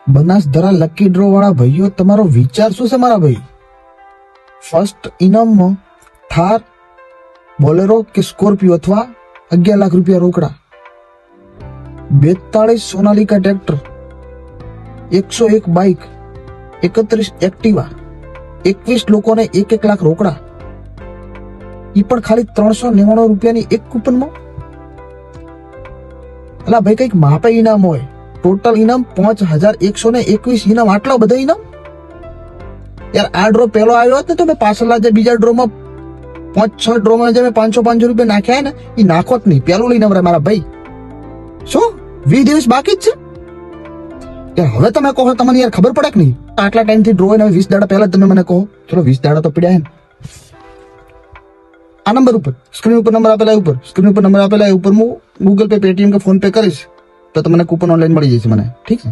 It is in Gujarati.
બનાસધરા લકી ડ્રો વાળા ભાઈઓ, તમારો વિચાર શું છે મારા ભાઈ? ફર્સ્ટ ઇનામમાં થાર, બોલેરો કે સ્કોર્પિયો અથવા 11 લાખ રૂપિયા રોકડા, 42 સોનાલિકા ટ્રેક્ટર, 101 બાઇક, 31 એક્ટિવા, 21 લોકોને 1 લાખ રોકડા, ઈ પણ ખાલી 399 રૂપિયાની એક કૂપનમાં. અલા ભાઈ, કઈક માપે ઇનામ હોય. ટોટલ ઇનામ 5121 ઇનામ. આટલા બધા ઇનામ યાર. આ ડ્રો પહેલો આવ્યો હોત ને તો મેં પાછળના જે બીજા ડ્રોમાં 5-6 ડ્રોમાં જે મેં 500 રૂપિયા નાખ્યા ને એ નાખો જ નહીં. પેલું લઈને મારા ભાઈ. શું 20 દિવસ બાકી જ છે યાર? હવે તમે કહો, તમને યાર ખબર પડે કે નહીં? આટલા ટાઈમથી ડ્રો હોય ને 20 દાડા પહેલા તમે મને કહો. ચલો 20 દાડા તો પડ્યા હે. આ નંબર ઉપર, સ્ક્રીન ઉપર નંબર આપેલા ઉપર, સ્ક્રીન ઉપર નંબર આપેલા ઉપર હું ગૂગલ પે, પેટીએમ કે ફોન પે કરીશ તો તમને કૂપન ઓનલાઈન મળી જશે મને. ઠીક છે?